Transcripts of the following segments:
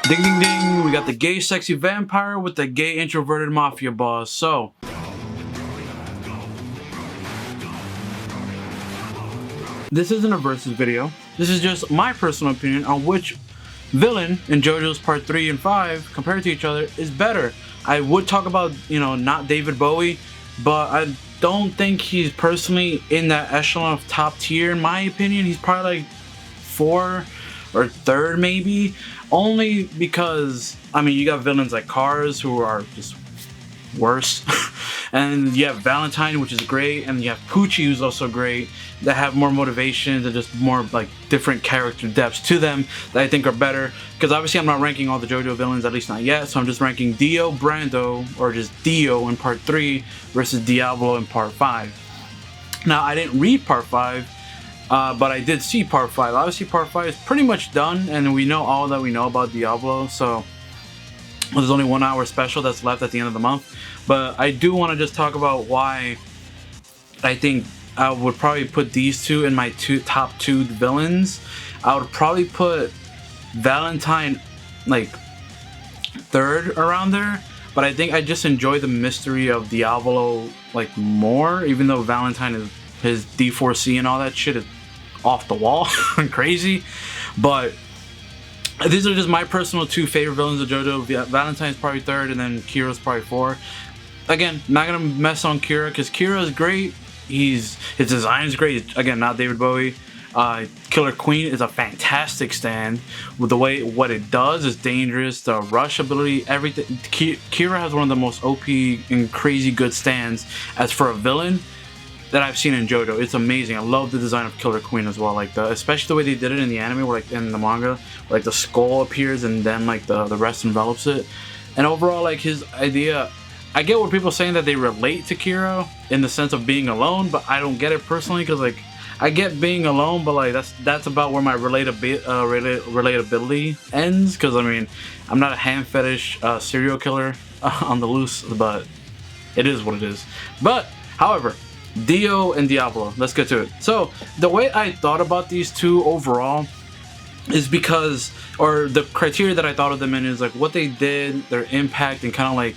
Ding ding ding, we got the gay sexy vampire with the gay introverted mafia boss. So this isn't a versus video. This is just my personal opinion on which villain in JoJo's Part 3 and 5 compared to each other is better. I would talk about, not David Bowie, but I don't think he's personally in that echelon of top tier in my opinion. He's probably like 4 or 3rd maybe, only because you got villains like Cars who are just worse and you have Valentine, which is great, and you have Poochie, who's also great, that have more motivations and just more like different character depths to them that I think are better. Because obviously I'm not ranking all the JoJo villains, at least not yet, so I'm just ranking Dio Brando, or just Dio in Part 3 versus Diavolo in Part 5. Now I didn't read Part 5, but I did see Part 5. Obviously Part 5 is pretty much done and we know all that we know about Diavolo, so there's only 1 hour special that's left at the end of the month. But I do want to just talk about why I think I would probably put these two in my top two villains. I would probably put Valentine like 3rd around there, but I think I just enjoy the mystery of Diavolo like more, even though Valentine is his D4C and all that shit is off the wall and crazy. But these are just my personal 2 favorite villains of JoJo. Valentine's probably 3rd, and then Kira's probably 4. Again, not gonna mess on Kira because Kira is great. His design is great. Again, not David Bowie. Killer Queen is a fantastic stand. With the way what it does is dangerous. The rush ability, everything. Kira has one of the most OP and crazy good stands as for a villain that I've seen in JoJo. It's amazing. I love the design of Killer Queen as well. Like especially the way they did it in the anime, where like in the manga, where, like the skull appears and then like the rest envelops it. And overall, like his idea, I get what people are saying that they relate to Kira in the sense of being alone, but I don't get it personally because like I get being alone, but like that's about where my relatability ends. Because I'm not a hand fetish serial killer on the loose, but it is what it is. But however, Dio and Diavolo, let's get to it. So the way I thought about these two overall is because, or the criteria that I thought of them in is like what they did, their impact, and kind of like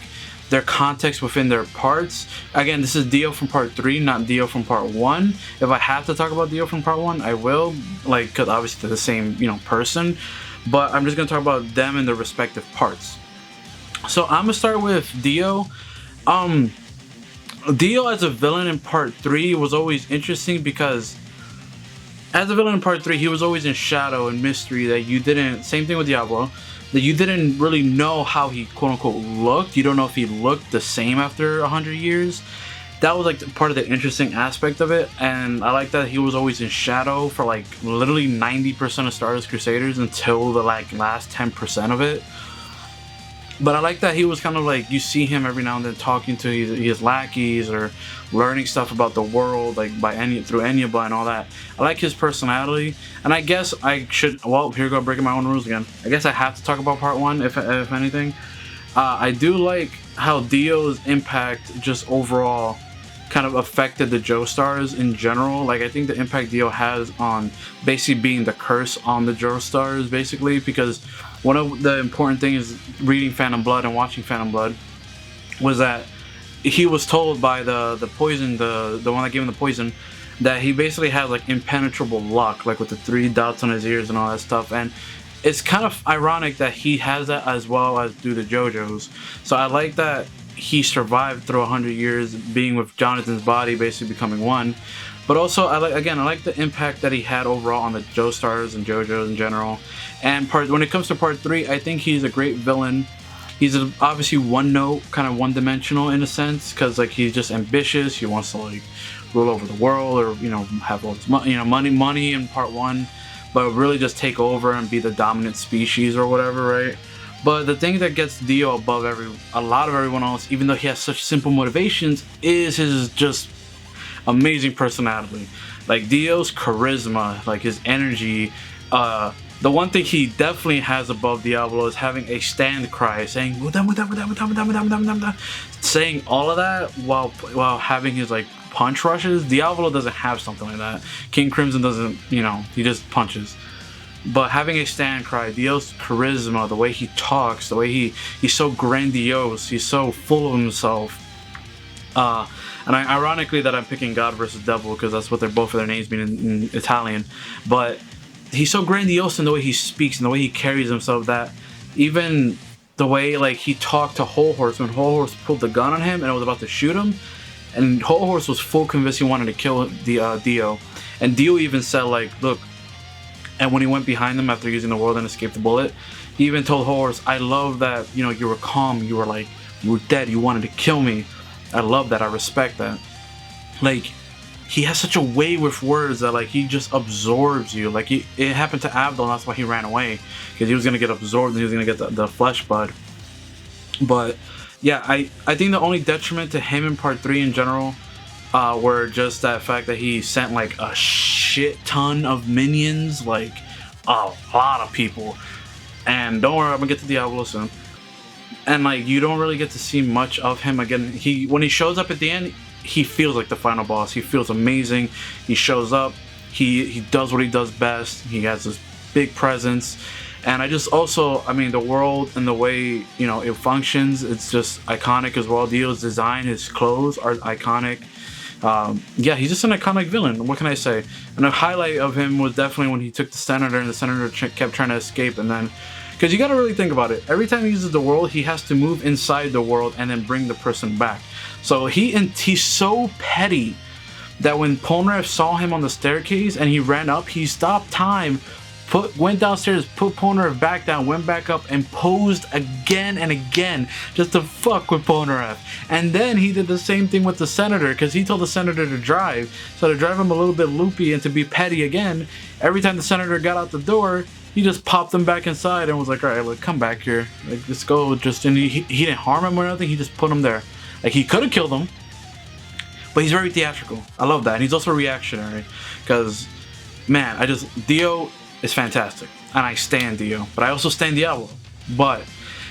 their context within their parts. Again, this is Dio from Part 3, not Dio from Part 1. If I have to talk about Dio from Part 1, I will, like, because obviously they're the same, person. But I'm just gonna talk about them in their respective parts. So I'm gonna start with Dio. Dio as a villain in Part 3 was always interesting because as a villain in Part 3, he was always in shadow and mystery that you didn't, same thing with Diablo, that you didn't really know how he quote-unquote looked. You don't know if he looked the same after 100 years. That was like part of the interesting aspect of it, and I like that he was always in shadow for like literally 90% of Stardust Crusaders until the like last 10% of it. But I like that he was kind of like, you see him every now and then talking to his lackeys or learning stuff about the world, like through Eniaba and all that. I like his personality, and I guess I should, well, here we go, breaking my own rules again. I guess I have to talk about Part 1 if anything. I do like how Dio's impact just overall kind of affected the Joestars in general. Like I think the impact Dio has on basically being the curse on the Joestars basically, because one of the important things reading Phantom Blood and watching Phantom Blood was that he was told by the poison, the one that gave him the poison, that he basically had like impenetrable luck, like with the 3 dots on his ears and all that stuff. And it's kind of ironic that he has that as well as do the JoJos. So I like that he survived through 100 years being with Jonathan's body, basically becoming one. But also, I like the impact that he had overall on the Joestars and JoJos in general. And when it comes to Part 3, I think he's a great villain. He's obviously one note, kind of one dimensional in a sense, because like he's just ambitious. He wants to like rule over the world, or have all this money in Part 1, but really just take over and be the dominant species or whatever, right? But the thing that gets Dio above a lot of everyone else, even though he has such simple motivations, is his just amazing personality. Like Dio's charisma, like his energy. The one thing he definitely has above Diavolo is having a stand cry, saying saying all of that while having his like punch rushes. Diavolo doesn't have something like that. King Crimson doesn't, he just punches. But having a stand cry, Dio's charisma, the way he talks, the way he's so grandiose, he's so full of himself. And ironically that I'm picking God versus Devil because that's what they're both of their names mean in Italian. But he's so grandiose in the way he speaks and the way he carries himself that even the way like he talked to Whole Horse when Whole Horse pulled the gun on him and was about to shoot him, and Whole Horse was full convinced he wanted to kill Dio, and Dio even said like, look, and when he went behind them after using the world and escaped the bullet, he even told Whole Horse, I love that, you know, you were calm, you were like, you were dead, you wanted to kill me. I love that, I respect that. Like, he has such a way with words that like he just absorbs you. Like it happened to Abdul, and that's why he ran away, because he was gonna get absorbed and he was gonna get the flesh bud. But yeah, I think the only detriment to him in part 3 in general were just that fact that he sent like a shit ton of minions, like a lot of people. And don't worry, I'm gonna get to Diavolo soon. And like you don't really get to see much of him again. When he shows up at the end, he feels like the final boss. He feels amazing. He shows up. He does what he does best. He has this big presence. And I just also, I mean, the world and the way, you know, it functions, it's just iconic as well. Dio's design, his clothes are iconic. Yeah, he's just an iconic villain. What can I say? And a highlight of him was definitely when he took the senator and the senator kept trying to escape, and then, because you got to really think about it, every time he uses the world, he has to move inside the world and then bring the person back. So he's so petty that when Polnareff saw him on the staircase and he ran up, he stopped time, went downstairs, put Polnareff back down, went back up, and posed again and again just to fuck with Polnareff. And then he did the same thing with the senator, because he told the senator to drive. So to drive him a little bit loopy and to be petty again, every time the senator got out the door, he just popped them back inside and was like, all right, look, come back here. Like, let's go. And he didn't harm him or nothing. He just put him there. Like, he could have killed him, but he's very theatrical. I love that. And he's also reactionary because, man, Dio is fantastic. And I stan Dio, but I also stan Diavolo.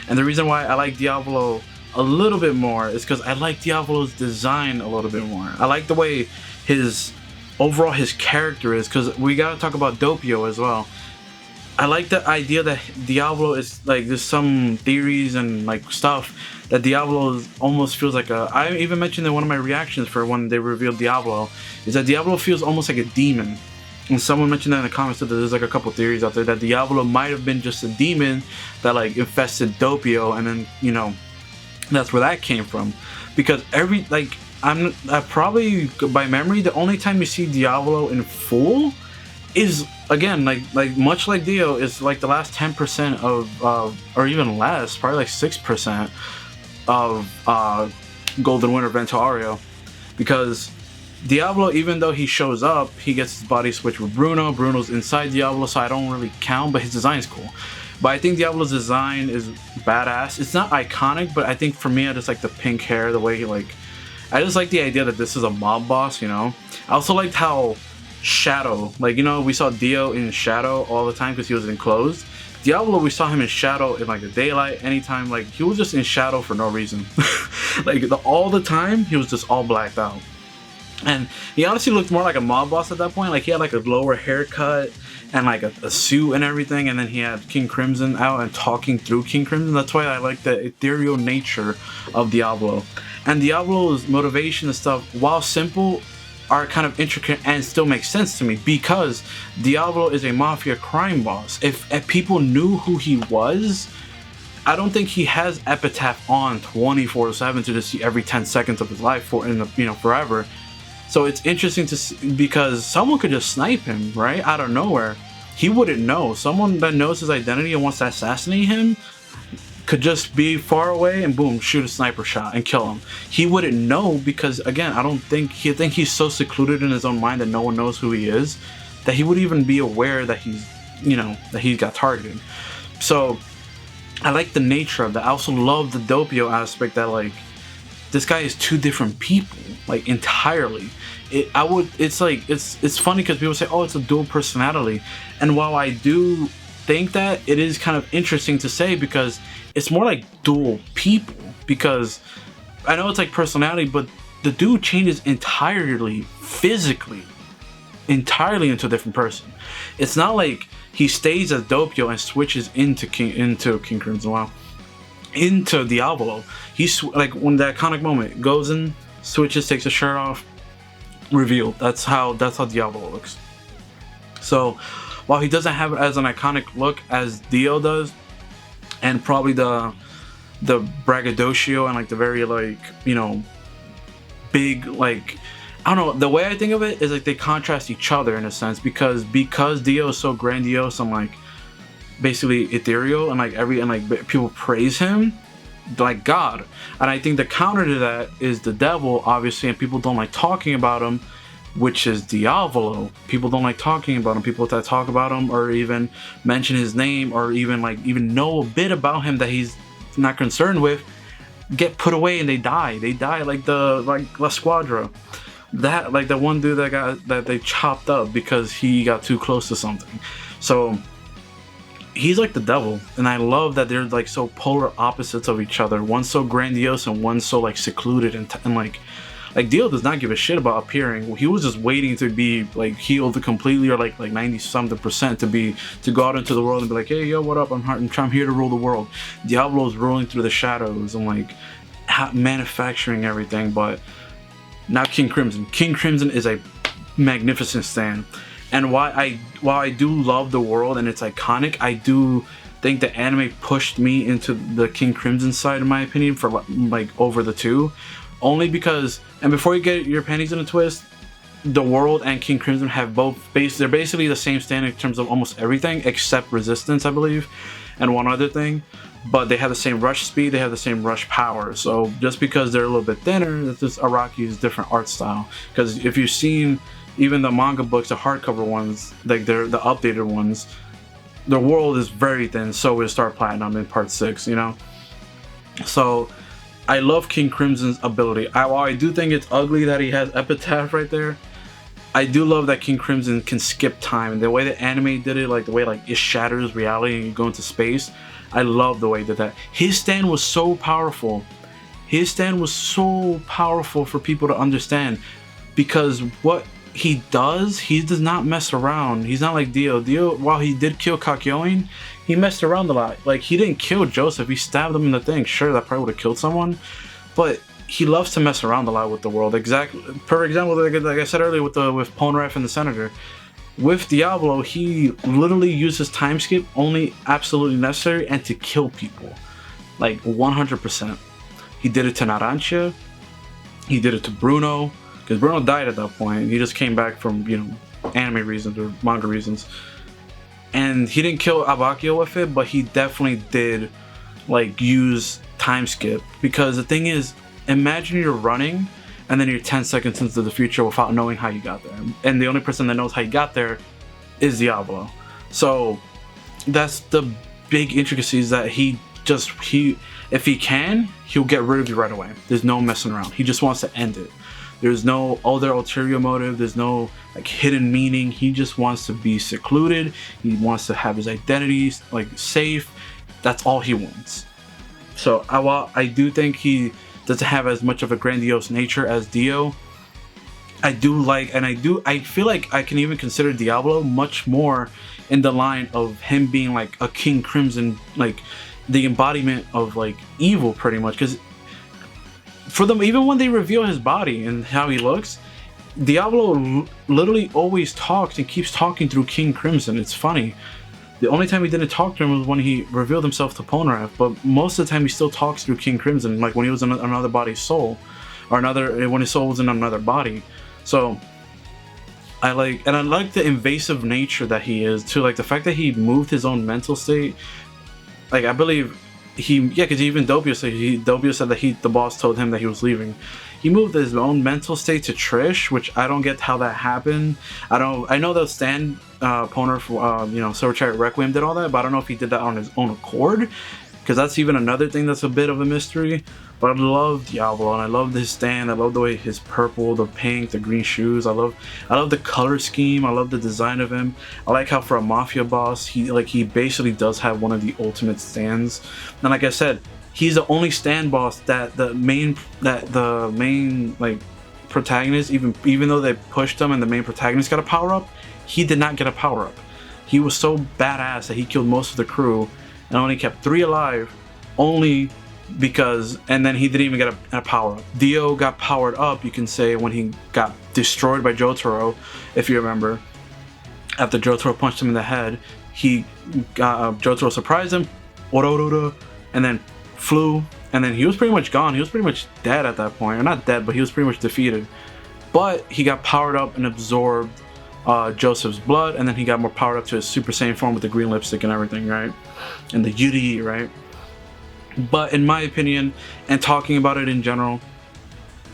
And the reason why I like Diavolo a little bit more is because I like Diavolo's design a little bit more. I like the way his character is, because we got to talk about Doppio as well. I like the idea that Diavolo is like, there's some theories and like stuff that Diavolo almost feels like I even mentioned in one of my reactions for when they revealed Diavolo, is that Diavolo feels almost like a demon. And someone mentioned that in the comments that there's like a couple theories out there that Diavolo might have been just a demon that like infested Doppio, and then, you know, that's where that came from. Because I probably by memory, the only time you see Diavolo in full is, again, like much like Dio, is like the last 10% of or even less, probably like 6% of Golden Winter Vento Aureo. Because Diavolo, even though he shows up, he gets his body switched with Bruno. Bruno's inside Diavolo, so I don't really count, but his design is cool. But I think Diavolo's design is badass. It's not iconic, but I think for me, I just like the pink hair, the way he I just like the idea that this is a mob boss, you know? I also liked how Shadow, like, you know, we saw Dio in shadow all the time because he was enclosed. Diavolo, we saw him in shadow in like the daylight, anytime, like he was just in shadow for no reason. Like all the time, he was just all blacked out. And he honestly looked more like a mob boss at that point. Like he had like a lower haircut and like a suit and everything, and then he had King Crimson out and talking through King Crimson. That's why I like the ethereal nature of Diavolo. And Diavolo's motivation and stuff, while simple, are kind of intricate and still make sense to me, because Diavolo is a mafia crime boss. If people knew who he was, I don't think he has Epitaph on 24/7 to just see every 10 seconds of his life forever. So it's interesting to see, because someone could just snipe him right out of nowhere. He wouldn't know. Someone that knows his identity and wants to assassinate him could just be far away and boom, shoot a sniper shot and kill him. He wouldn't know, because again, I don't think he's so secluded in his own mind that no one knows who he is, that he would even be aware that he's, you know, that he got targeted. So I like the nature of that. I also love the Doppio aspect, that like this guy is two different people, like entirely. It's funny because people say, oh, it's a dual personality, and while I do think that, it is kind of interesting to say, because it's more like dual people, because I know it's like personality, but the dude changes entirely physically, entirely into a different person. It's not like he stays as Doppio and switches into King Crimson. Wow, into Diavolo. He's like when the iconic moment goes in, switches, takes his shirt off, revealed. That's how Diavolo looks. So while he doesn't have it as an iconic look as Dio does, and probably the braggadocio and like the very like, you know, big, like, I don't know, the way I think of it is like they contrast each other in a sense, because Dio is so grandiose and like basically ethereal, and like people praise him like God. And I think the counter to that is the devil, obviously, and people don't like talking about him, which is Diavolo. People don't like talking about him. People that talk about him or even mention his name or even know a bit about him that he's not concerned with get put away and they die. They die like La Squadra. That, like the one dude that they chopped up because he got too close to something. So he's like the devil, and I love that they're like so polar opposites of each other. One's so grandiose and one's so like secluded and like Dio does not give a shit about appearing. He was just waiting to be like healed completely, or like 90-something% to go out into the world and be like, hey, yo, what up? I'm here to rule the world. Diablo's rolling through the shadows and like manufacturing everything. But now King Crimson. King Crimson is a magnificent stand. And while I do love the world and it's iconic, I do think the anime pushed me into the King Crimson side, in my opinion, for like over the two. Only because, and before you get your panties in a twist, the world and King Crimson have both they're basically the same stand in terms of almost everything except resistance, I believe, and one other thing. But they have the same rush speed, they have the same rush power. So just because they're a little bit thinner, that's just Araki's different art style. Because if you've seen even the manga books, the hardcover ones, like they're the updated ones, the world is very thin. So is Star Platinum in part 6, you know. So I love King Crimson's ability. While I do think it's ugly that he has Epitaph right there, I do love that King Crimson can skip time. And the way the anime did it, like the way like it shatters reality and you go into space, I love the way he did that. His stand was so powerful. His stand was so powerful for people to understand, because what he does not mess around. He's not like Dio. Dio, while he did kill Kakyoin, he messed around a lot. Like, he didn't kill Joseph. He stabbed him in the thing. Sure, that probably would have killed someone, but he loves to mess around a lot with the world. Exactly. For example, like I said earlier with Polnareff and the Senator. With Diavolo, he literally uses time skip only absolutely necessary and to kill people. Like, 100%. He did it to Narancia. He did it to Bruno. Because Bruno died at that point. He just came back from, you know, anime reasons or manga reasons. And he didn't kill Abakio with it, but he definitely did, like, use time skip. Because the thing is, imagine you're running and then you're 10 seconds into the future without knowing how you got there. And the only person that knows how you got there is Diavolo. So that's the big intricacies, that if he can, he'll get rid of you right away. There's no messing around. He just wants to end it. There's no other ulterior motive. There's no like hidden meaning. He just wants to be secluded. He wants to have his identity like safe. That's all he wants. So while I do think he doesn't have as much of a grandiose nature as Dio, I feel like I can even consider Diavolo much more in the line of him being like a King Crimson, like the embodiment of like evil, pretty much. Because for them, even when they reveal his body and how he looks, Diavolo literally always talks and keeps talking through King Crimson. It's funny. The only time he didn't talk to him was when he revealed himself to Polnareff, but most of the time he still talks through King Crimson, like when he was in another body's soul, or when his soul was in another body. So I like the invasive nature that he is too, like the fact that he moved his own mental state. Like, I believe because even Doppio said that the boss told him that he was leaving. He moved his own mental state to Trish, which I don't get how that happened. I know that Stan Polnareff, Silver Chariot Requiem did all that, but I don't know if he did that on his own accord, because that's even another thing that's a bit of a mystery. But I love Diavolo, and I love his stand. I love the way his purple, the pink, the green shoes. I love the color scheme. I love the design of him. I like how for a mafia boss, he basically does have one of the ultimate stands. And like I said, he's the only stand boss that the main like protagonist, even though they pushed him and the main protagonist got a power up, he did not get a power up. he was so badass that he killed most of the crew and only kept 3 alive, only because, and then he didn't even get a power up. Dio got powered up, you can say, when he got destroyed by Jotaro, if you remember. After Jotaro punched him in the head, he got, Jotaro surprised him, and then flew, and then he was pretty much gone. He was pretty much dead at that point, or not dead, but he was pretty much defeated. But he got powered up and absorbed Joseph's blood, and then he got more powered up to his Super Saiyan form with the green lipstick and everything, right? And the Yuri, right? But in my opinion, and talking about it in general,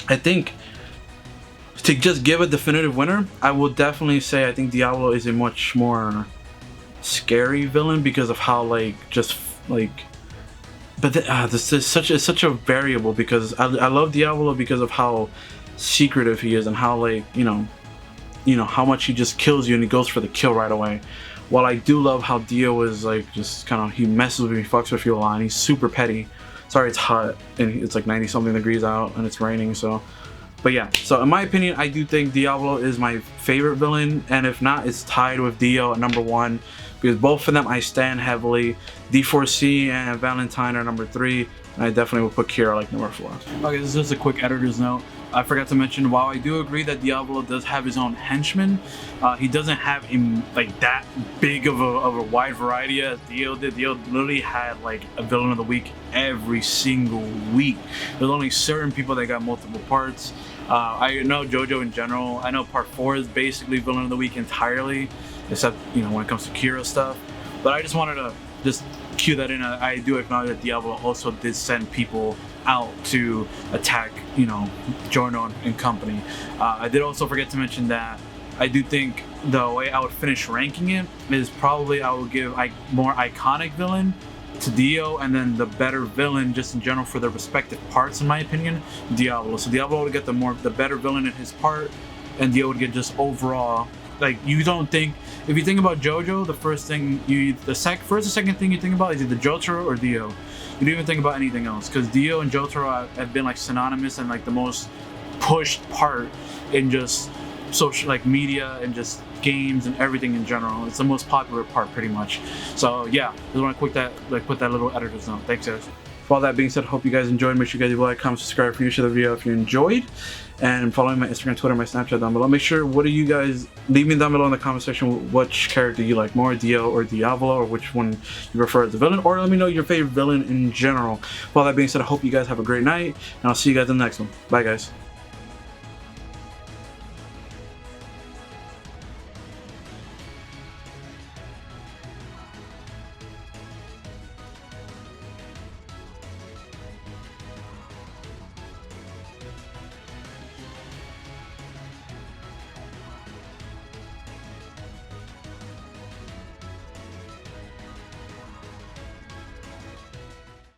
I think to just give a definitive winner, I will definitely say I think Diavolo is a much more scary villain because of how but this is such a variable, because I love Diavolo because of how secretive he is and how you know how much he just kills you and he goes for the kill right away. While I do love how Dio is just kind of, he messes with me, fucks with you a lot, and he's super petty. Sorry, it's hot and it's like 90 something degrees out and it's raining, so. But yeah, so in my opinion, I do think Diavolo is my favorite villain, and if not, it's tied with Dio at number 1, because both of them I stand heavily. D4C and Valentine are number 3, and I definitely would put Kira like number 4. Okay, this is just a quick editor's note. I forgot to mention, while I do agree that Diavolo does have his own henchmen, he doesn't have that big of a wide variety as Dio did. Dio literally had a villain of the week every single week. There's only certain people that got multiple parts. I know JoJo in general, I know part 4 is basically villain of the week entirely, except when it comes to Kira stuff. But I just wanted to just cue that in. I do acknowledge that Diavolo also did send people out to attack, Giorno and company. I did also forget to mention that I do think the way I would finish ranking it is probably I would give more iconic villain to Dio, and then the better villain just in general for their respective parts, in my opinion, Diavolo. So Diavolo would get the better villain in his part, and Dio would get just overall. You don't think, if you think about JoJo, the first thing first or second thing you think about is either Jotaro or Dio. You don't even think about anything else, because Dio and Jotaro have been synonymous and the most pushed part in just social media and just games and everything in general. It's the most popular part pretty much. So yeah, just want to put that little editor's note. Thanks guys. For all that being said, hope you guys enjoyed. Make sure you guys like, comment, subscribe if you share the video if you enjoyed, and follow me on my Instagram, Twitter, my Snapchat down below. Make sure, what do you guys, leave me down below in the comment section which character you like more, Dio or Diavolo, or which one you prefer as the villain, or let me know your favorite villain in general. For all that being said, I hope you guys have a great night, and I'll see you guys in the next one. Bye guys.